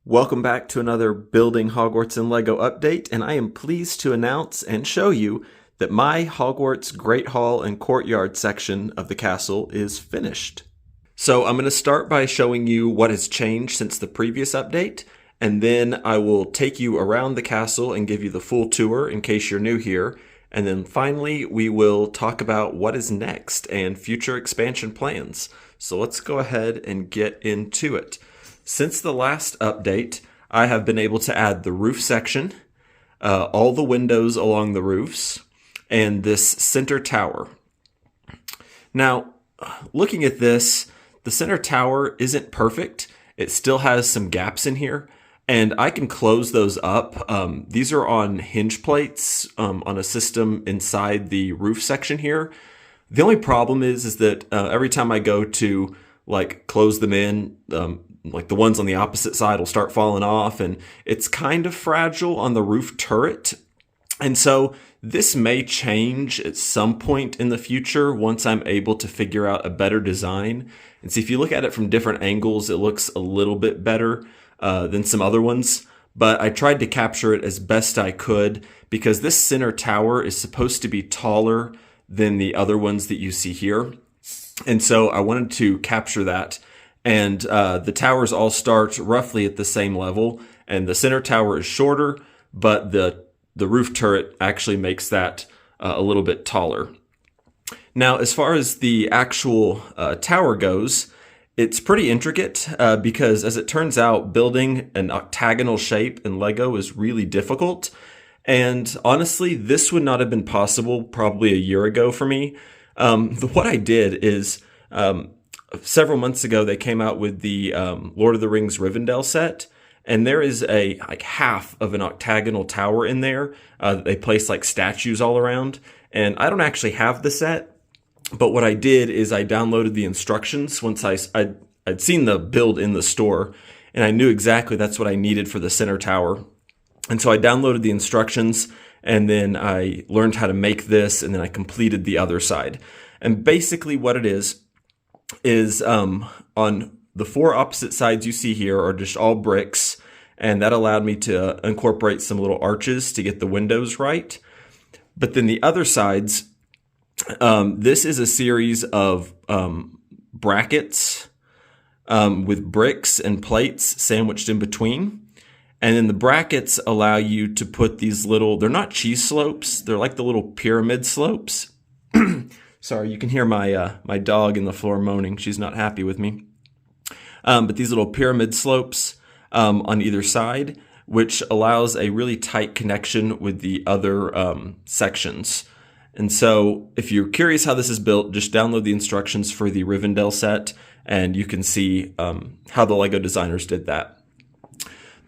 Welcome back to another Building Hogwarts in LEGO update, and I am pleased to announce and show you that my Hogwarts Great Hall and Courtyard section of the castle is finished. So I'm going to start by showing you what has changed since the previous update, and then I will take you around the castle and give you the full tour in case you're new here, and then finally we will talk about what is next and future expansion plans. So let's go ahead and get into it. Since the last update, I have been able to add the roof section, all the windows along the roofs, and this center tower. Now, looking at this, the center tower isn't perfect. It still has some gaps in here, and I can close those up. These are on hinge plates on a system inside the roof section here. The only problem is that every time I go to close them in, like the ones on the opposite side will start falling off, and it's kind of fragile on the roof turret. And so this may change at some point in the future once I'm able to figure out a better design. And see, if you look at it from different angles, it looks a little bit better than some other ones. But I tried to capture it as best I could because this center tower is supposed to be taller than the other ones that you see here. And so I wanted to capture that. And the towers all start roughly at the same level, and the center tower is shorter, but the roof turret actually makes that a little bit taller. Now, as far as the actual tower goes, it's pretty intricate because, as it turns out, building an octagonal shape in LEGO is really difficult. And honestly, this would not have been possible probably a year ago for me. What I did is several months ago, they came out with the Lord of the Rings Rivendell set, and there is a half of an octagonal tower in there. They place statues all around, and I don't actually have the set, but what I did is I downloaded the instructions once I'd seen the build in the store, and I knew exactly that's what I needed for the center tower. And so I downloaded the instructions, and then I learned how to make this, and then I completed the other side. And basically what it is on the four opposite sides you see here are just all bricks, and that allowed me to incorporate some little arches to get the windows right. But then the other sides, this is a series of brackets with bricks and plates sandwiched in between. And then the brackets allow you to put these little, they're not cheese slopes, they're like the little pyramid slopes. Sorry, you can hear my dog in the floor moaning. She's not happy with me. But these little pyramid slopes on either side, which allows a really tight connection with the other sections. And so if you're curious how this is built, just download the instructions for the Rivendell set, and you can see how the LEGO designers did that.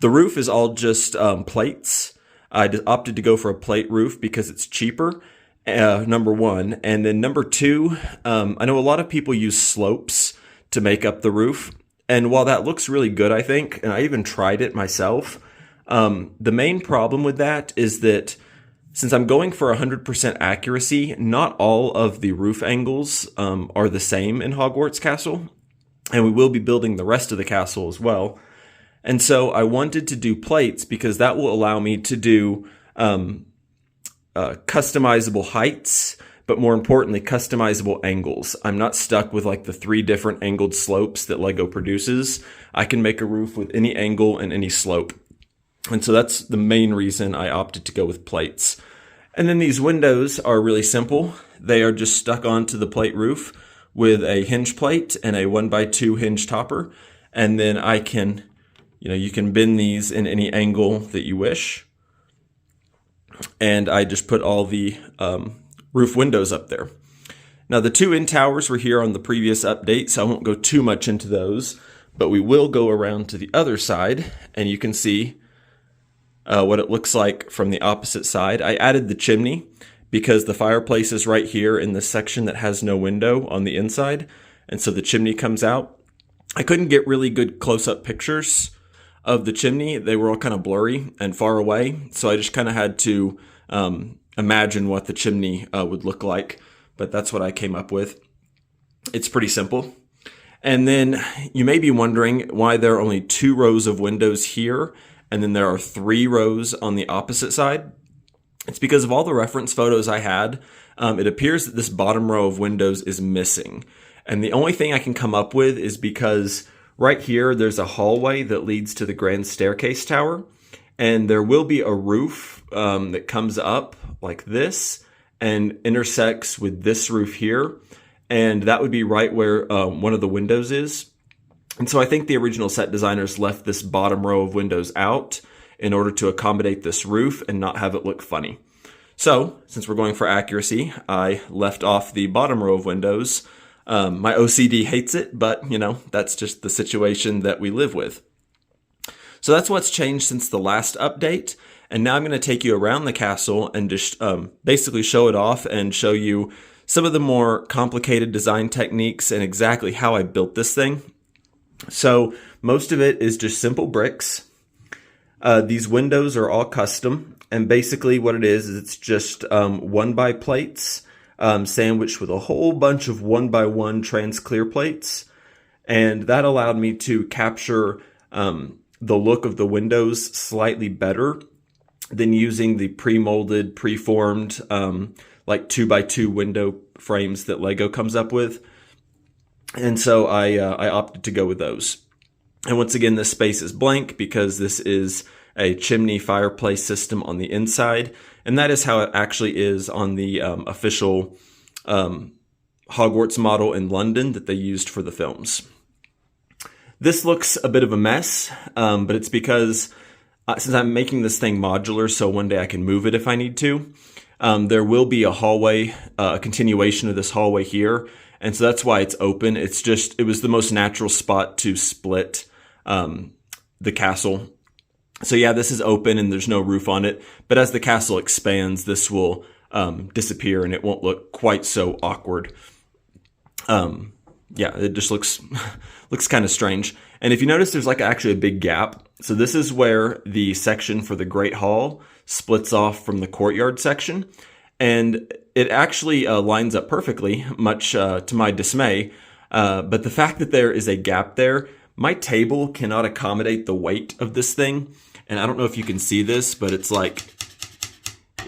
The roof is all just plates. I opted to go for a plate roof because it's cheaper. Number one. And then number two, I know a lot of people use slopes to make up the roof. And while that looks really good, I think, and I even tried it myself, the main problem with that is that since I'm going for 100% accuracy, not all of the roof angles are the same in Hogwarts Castle. And we will be building the rest of the castle as well. And so I wanted to do plates because that will allow me to do customizable heights, but more importantly, customizable angles. I'm not stuck with the three different angled slopes that LEGO produces. I can make a roof with any angle and any slope. And so that's the main reason I opted to go with plates. And then these windows are really simple. They are just stuck onto the plate roof with a hinge plate and a 1x2 hinge topper. And then I can, you can bend these in any angle that you wish. And I just put all the roof windows up there. Now, the two end towers were here on the previous update, so I won't go too much into those, but we will go around to the other side, and you can see what it looks like from the opposite side. I added the chimney because the fireplace is right here in this section that has no window on the inside, and so the chimney comes out. I couldn't get really good close-up pictures of the chimney. They were all kind of blurry and far away, so I just kind of had to imagine what the chimney would look like, but that's what I came up with. It's pretty simple. And then you may be wondering why there are only 2 rows of windows here, and then there are 3 rows on the opposite side. It's because of all the reference photos I had, it appears that this bottom row of windows is missing. And the only thing I can come up with is because right here there's a hallway that leads to the grand staircase tower, and there will be a roof that comes up like this and intersects with this roof here. And that would be right where one of the windows is. And so I think the original set designers left this bottom row of windows out in order to accommodate this roof and not have it look funny. So, since we're going for accuracy, I left off the bottom row of windows. My OCD hates it, but, you know, that's just the situation that we live with. So that's what's changed since the last update. And now I'm going to take you around the castle and just basically show it off and show you some of the more complicated design techniques and exactly how I built this thing. So most of it is just simple bricks. These windows are all custom, and basically what it is it's just 1x plates sandwiched with a whole bunch of 1x1 trans clear plates. And that allowed me to capture the look of the windows slightly better than using the pre-molded, pre-formed like 2x2 window frames that Lego comes up with. And so I opted to go with those. And once again, this space is blank because this is a chimney fireplace system on the inside. And that is how it actually is on the official Hogwarts model in London that they used for the films. This looks a bit of a mess, but it's because since I'm making this thing modular so one day I can move it if I need to, there will be a hallway, a continuation of this hallway here. And so that's why it's open. It was the most natural spot to split the castle. So yeah, this is open and there's no roof on it. But as the castle expands, this will disappear and it won't look quite so awkward. Yeah, it just looks kind of strange. And if you notice, there's like actually a big gap. So this is where the section for the Great Hall splits off from the courtyard section. And it actually lines up perfectly, much to my dismay. But the fact that there is a gap there, my table cannot accommodate the weight of this thing. And I don't know if you can see this, but it's like,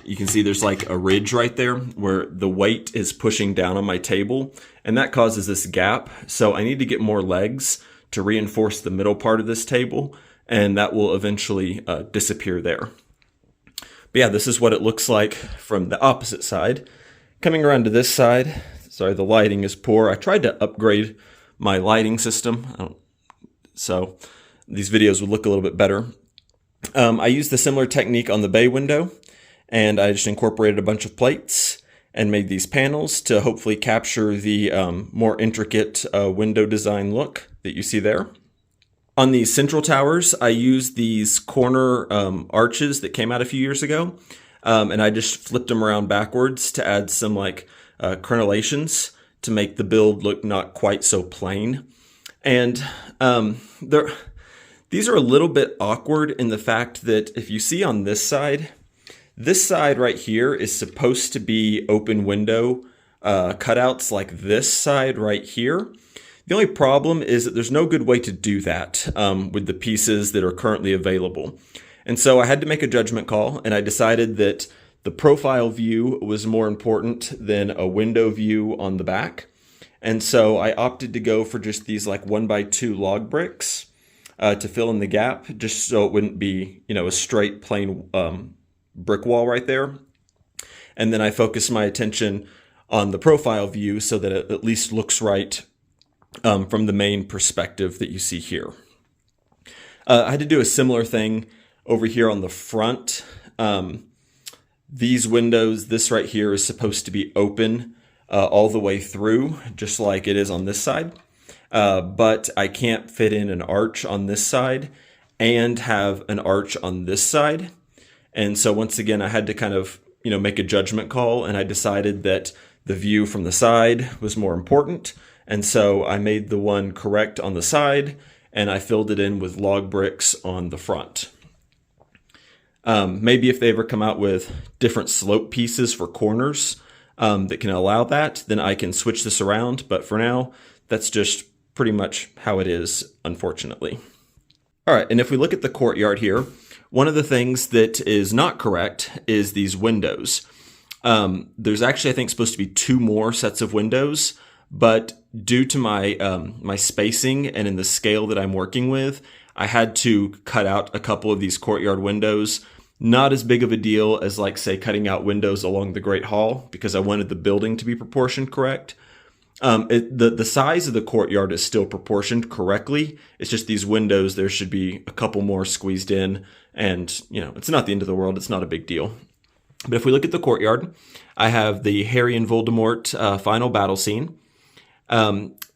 you can see there's like a ridge right there where the weight is pushing down on my table. And that causes this gap. So I need to get more legs to reinforce the middle part of this table. And that will eventually disappear there. But yeah, this is what it looks like from the opposite side. Coming around to this side, sorry, the lighting is poor. I tried to upgrade my lighting system, so these videos would look a little bit better. I used the similar technique on the bay window, and I just incorporated a bunch of plates and made these panels to hopefully capture the more intricate window design look that you see there. On the central towers, I used these corner arches that came out a few years ago, and I just flipped them around backwards to add some like crenellations to make the build look not quite so plain. And these are a little bit awkward in the fact that if you see on this side right here is supposed to be open window cutouts like this side right here. The only problem is that there's no good way to do that with the pieces that are currently available. And so I had to make a judgment call, and I decided that the profile view was more important than a window view on the back. And so I opted to go for just these like 1x2 log bricks to fill in the gap, just so it wouldn't be, you know, a straight plain brick wall right there. And then I focused my attention on the profile view so that it at least looks right from the main perspective that you see here. I had to do a similar thing over here on the front. These windows, this right here is supposed to be open all the way through, just like it is on this side. But I can't fit in an arch on this side and have an arch on this side. And so once again, I had to kind of, you know, make a judgment call, and I decided that the view from the side was more important. And so I made the one correct on the side, and I filled it in with log bricks on the front. Maybe if they ever come out with different slope pieces for corners that can allow that, then I can switch this around. But for now, that's just pretty much how it is, unfortunately. All right, and if we look at the courtyard here, one of the things that is not correct is these windows. There's actually, I think, supposed to be 2 more sets of windows, but due to my spacing and in the scale that I'm working with, I had to cut out a couple of these courtyard windows. Not as big of a deal as, like, say, cutting out windows along the Great Hall, because I wanted the building to be proportioned correct. The size of the courtyard is still proportioned correctly. It's just these windows, there should be a couple more squeezed in, and, it's not the end of the world. It's not a big deal. But if we look at the courtyard, I have the Harry and Voldemort final battle scene.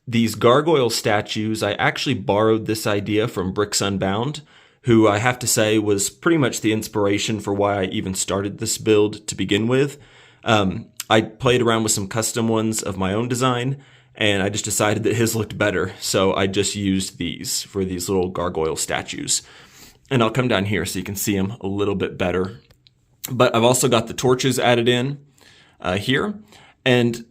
These gargoyle statues, I actually borrowed this idea from Bricks Unbound, who I have to say was pretty much the inspiration for why I even started this build to begin with. I played around with some custom ones of my own design, and I just decided that his looked better, so I just used these for these little gargoyle statues. And I'll come down here so you can see them a little bit better. But I've also got the torches added in here. And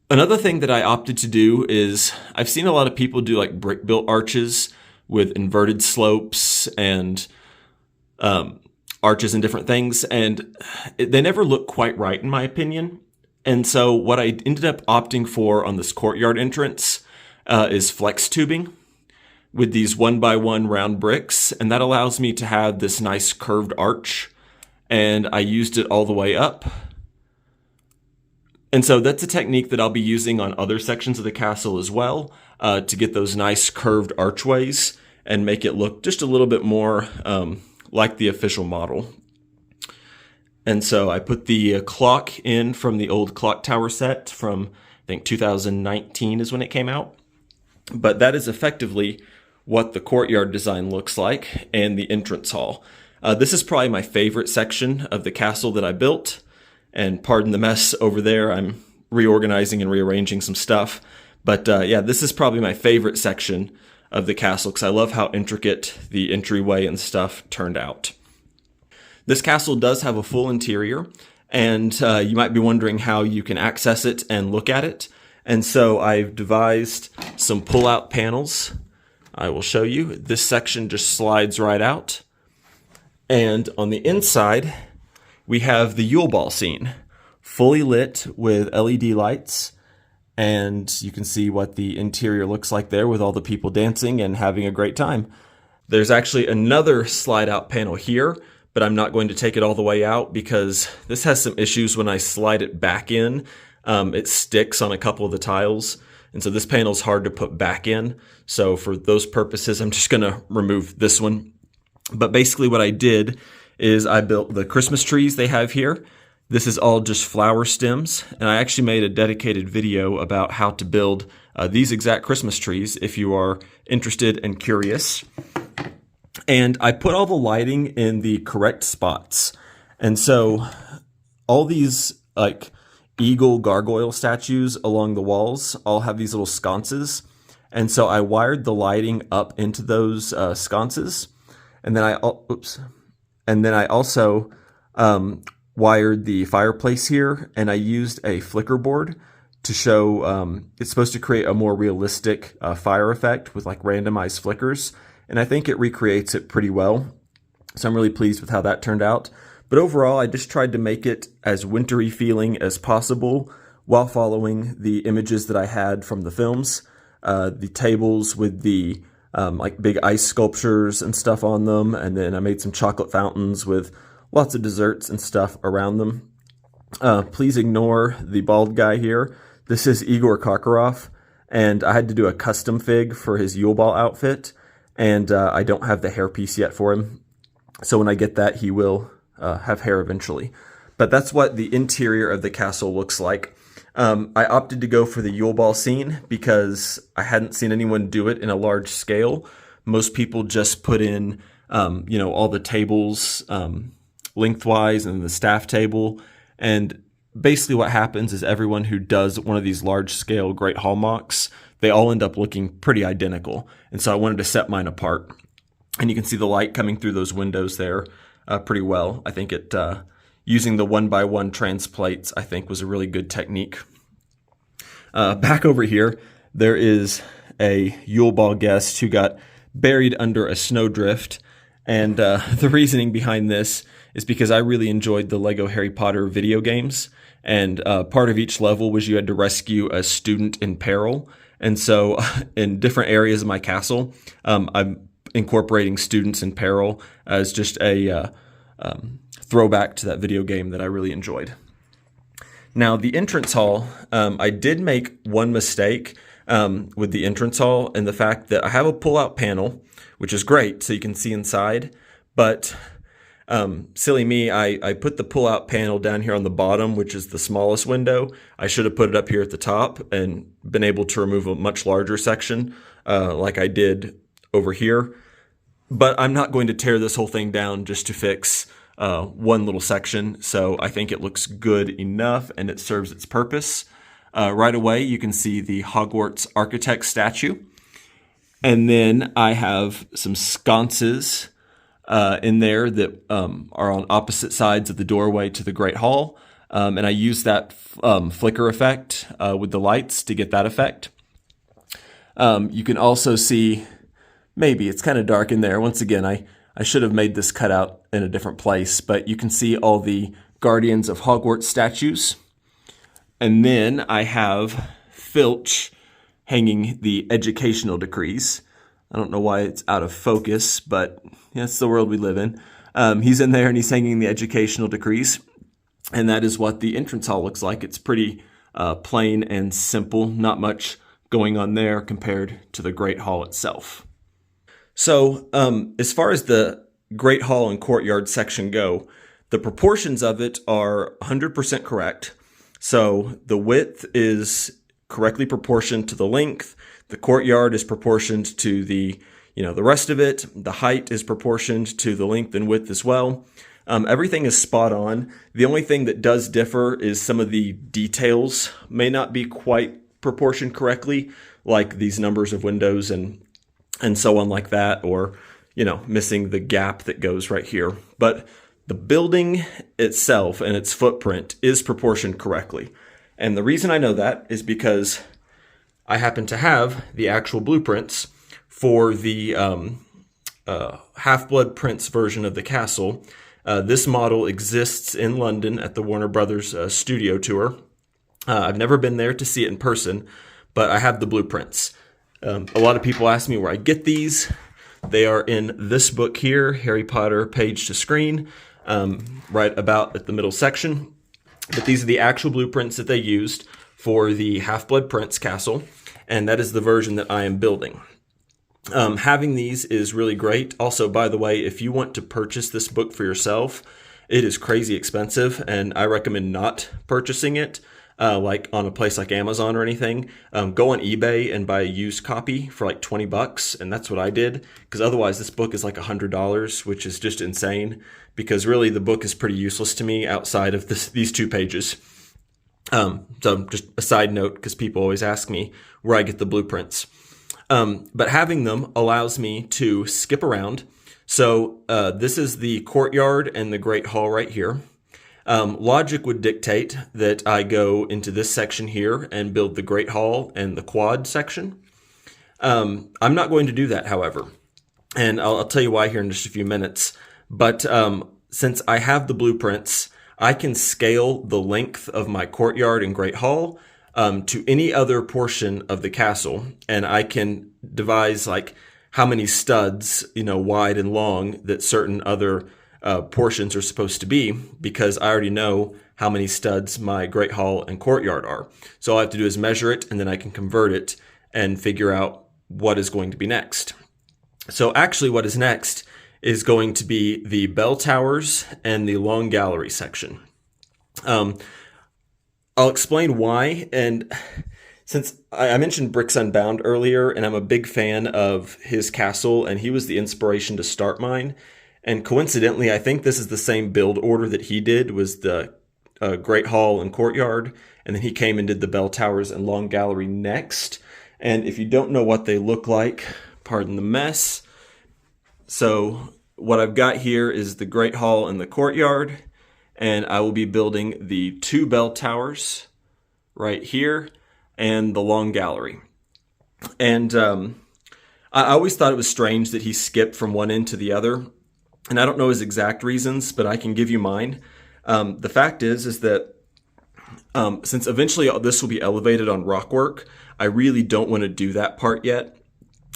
another thing that I opted to do is, I've seen a lot of people do like brick-built arches with inverted slopes and arches and different things, and they never look quite right in my opinion. And so what I ended up opting for on this courtyard entrance is flex tubing with these 1x1 round bricks, and that allows me to have this nice curved arch, and I used it all the way up. And so that's a technique that I'll be using on other sections of the castle as well, to get those nice curved archways and make it look just a little bit more like the official model. And so I put the clock in from the old clock tower set from, I think, 2019 is when it came out. But that is effectively what the courtyard design looks like, and the entrance hall. This is probably my favorite section of the castle that I built. And pardon the mess over there, I'm reorganizing and rearranging some stuff. But yeah, this is probably my favorite section of the castle because I love how intricate the entryway and stuff turned out. This castle does have a full interior, and you might be wondering how you can access it and look at it. And so I've devised some pull-out panels. I will show you. This section just slides right out. And on the inside, we have the Yule Ball scene, fully lit with LED lights. And you can see what the interior looks like there with all the people dancing and having a great time. There's actually another slide out panel here, but I'm not going to take it all the way out because this has some issues when I slide it back in. It sticks on a couple of the tiles. And so this panel is hard to put back in. So for those purposes, I'm just going to remove this one. But basically what I did is I built the Christmas trees they have here. This is all just flower stems, and I actually made a dedicated video about how to build these exact Christmas trees if you are interested and curious. And I put all the lighting in the correct spots. And so all these like eagle gargoyle statues along the walls all have these little sconces. And so I wired the lighting up into those sconces. And then I also wired the fireplace here, and I used a flicker board to show it's supposed to create a more realistic fire effect with like randomized flickers, and I think it recreates it pretty well. So I'm really pleased with how that turned out. But overall, I just tried to make it as wintry feeling as possible while following the images that I had from the films. The tables with the like big ice sculptures and stuff on them, and then I made some chocolate fountains with lots of desserts and stuff around them. Please ignore the bald guy here. This is Igor Karkaroff, and I had to do a custom fig for his Yule Ball outfit, and I don't have the hairpiece yet for him. So when I get that, he will have hair eventually. But that's what the interior of the castle looks like. I opted to go for the Yule Ball scene because I hadn't seen anyone do it in a large scale. Most people just put in, all the tables lengthwise and the staff table. And basically what happens is everyone who does one of these large scale Great Hall mocks, they all end up looking pretty identical. And so I wanted to set mine apart. And you can see the light coming through those windows there pretty well. I think it using the 1x1 transplates, I think, was a really good technique. Back over here, there is a Yule Ball guest who got buried under a snowdrift. And the reasoning behind this is because I really enjoyed the Lego Harry Potter video games. And part of each level was you had to rescue a student in peril. And so in different areas of my castle, I'm incorporating students in peril as just a throwback to that video game that I really enjoyed. Now, the entrance hall, I did make one mistake with the entrance hall, and the fact that I have a pull-out panel, which is great, so you can see inside, but silly me, I put the pull-out panel down here on the bottom, which is the smallest window. I should have put it up here at the top and been able to remove a much larger section like I did over here. But I'm not going to tear this whole thing down just to fix one little section, so I think it looks good enough and it serves its purpose. Right away, you can see the Hogwarts architect statue. And then I have some sconces in there that are on opposite sides of the doorway to the Great Hall. And I use that flicker effect with the lights to get that effect. You can also see, maybe it's kind of dark in there. Once again, I should have made this cutout in a different place, but you can see all the Guardians of Hogwarts statues. And then I have Filch hanging the educational decrees. I don't know why it's out of focus, but that's the world we live in. He's in there and he's hanging the educational decrees. And that is what the entrance hall looks like. It's pretty plain and simple, not much going on there compared to the Great Hall itself. So as far as the Great Hall and Courtyard section go, the proportions of it are 100% correct. So the width is correctly proportioned to the length. The courtyard is proportioned to the rest of it. The height is proportioned to the length and width as well. Everything is spot on. The only thing that does differ is some of the details may not be quite proportioned correctly, like these numbers of windows and so on like that, or, missing the gap that goes right here. But the building itself and its footprint is proportioned correctly. And the reason I know that is because I happen to have the actual blueprints for the Half-Blood Prince version of the castle. This model exists in London at the Warner Brothers studio tour. I've never been there to see it in person, but I have the blueprints. A lot of people ask me where I get these. They are in this book here, Harry Potter Page to Screen, right about at the middle section. But these are the actual blueprints that they used for the Half-Blood Prince castle, and that is the version that I am building. Having these is really great. Also, by the way, if you want to purchase this book for yourself, it is crazy expensive, and I recommend not purchasing it like on a place like Amazon or anything. Go on eBay and buy a used copy for like $20, and that's what I did, because otherwise this book is like $100, which is just insane, because really the book is pretty useless to me outside of these 2 pages. So just a side note, because people always ask me where I get the blueprints. But having them allows me to skip around. So this is the courtyard and the Great Hall right here. Logic would dictate that I go into this section here and build the Great Hall and the quad section. I'm not going to do that, however, and I'll tell you why here in just a few minutes. But since I have the blueprints, I can scale the length of my courtyard and Great Hall to any other portion of the castle, and I can devise like how many studs, wide and long that certain other portions are supposed to be, because I already know how many studs my Great Hall and Courtyard are. So all I have to do is measure it, and then I can convert it and figure out what is going to be next. So actually what is next is going to be the bell towers and the long gallery section. I'll explain why, and since I mentioned Bricks Unbound earlier, and I'm a big fan of his castle, and he was the inspiration to start mine. And coincidentally, I think this is the same build order that he did, was the Great Hall and Courtyard, and then he came and did the bell towers and long gallery next. And if you don't know what they look like, pardon the mess. So what I've got here is the Great Hall and the Courtyard, and I will be building the 2 bell towers right here and the long gallery. And I always thought it was strange that he skipped from one end to the other. And I don't know his exact reasons, but I can give you mine. The fact is that since eventually this will be elevated on rockwork, I really don't want to do that part yet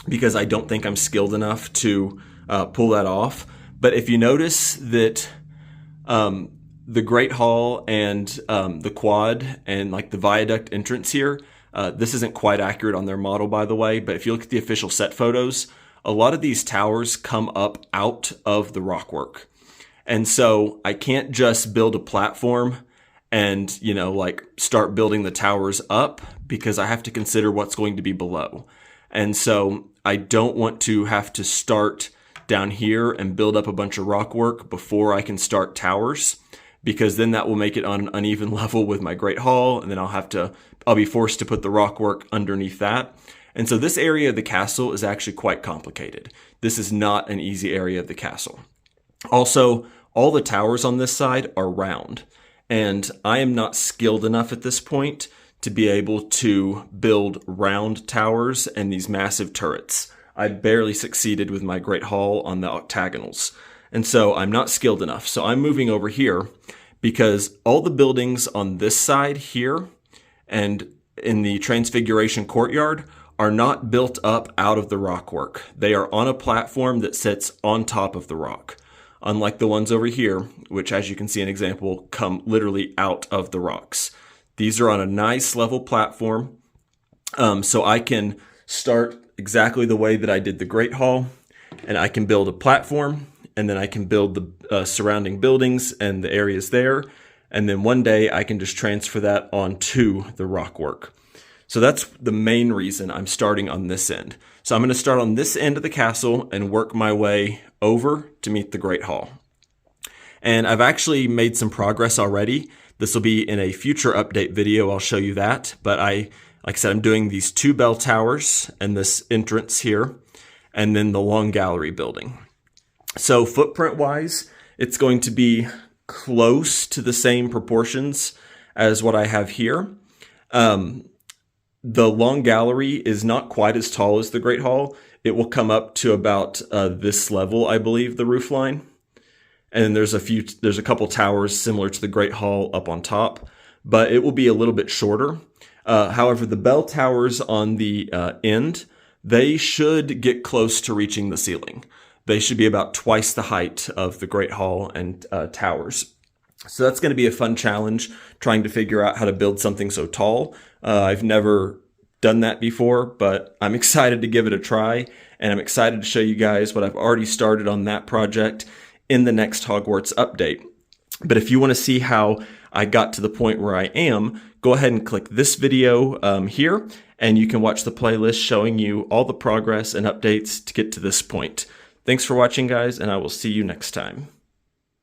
because I don't think I'm skilled enough to pull that off. But if you notice that the Great Hall and the quad and like the viaduct entrance here, this isn't quite accurate on their model, by the way, but if you look at the official set photos, a lot of these towers come up out of the rockwork. And so I can't just build a platform and, like start building the towers up because I have to consider what's going to be below. And so I don't want to have to start down here and build up a bunch of rock work before I can start towers, because then that will make it on an uneven level with my Great Hall, and then I'll be forced to put the rock work underneath that. And so this area of the castle is actually quite complicated. This is not an easy area of the castle. Also, all the towers on this side are round, and I am not skilled enough at this point to be able to build round towers and these massive turrets. I barely succeeded with my Great Hall on the octagonals. And so I'm not skilled enough. So I'm moving over here because all the buildings on this side here and in the Transfiguration Courtyard are not built up out of the rockwork. They are on a platform that sits on top of the rock. Unlike the ones over here, which as you can see an example, come literally out of the rocks. These are on a nice level platform. So I can start exactly the way that I did the Great Hall, and I can build a platform, and then I can build the surrounding buildings and the areas there. And then one day I can just transfer that onto the rockwork. So that's the main reason I'm starting on this end. So I'm going to start on this end of the castle and work my way over to meet the Great Hall. And I've actually made some progress already. This will be in a future update video. I'll show you that. But like I said, I'm doing these 2 bell towers and this entrance here, and then the long gallery building. So footprint wise, it's going to be close to the same proportions as what I have here. The long gallery is not quite as tall as the Great Hall. It will come up to about this level, I believe, the roof line. And then there's a couple towers similar to the Great Hall up on top, but it will be a little bit shorter. However, the bell towers on the end, they should get close to reaching the ceiling. They should be about twice the height of the Great Hall and towers. So that's going to be a fun challenge, trying to figure out how to build something so tall. I've never done that before, but I'm excited to give it a try, and I'm excited to show you guys what I've already started on that project in the next Hogwarts update. But if you want to see how I got to the point where I am, go ahead and click this video here, and you can watch the playlist showing you all the progress and updates to get to this point. Thanks for watching, guys, and I will see you next time.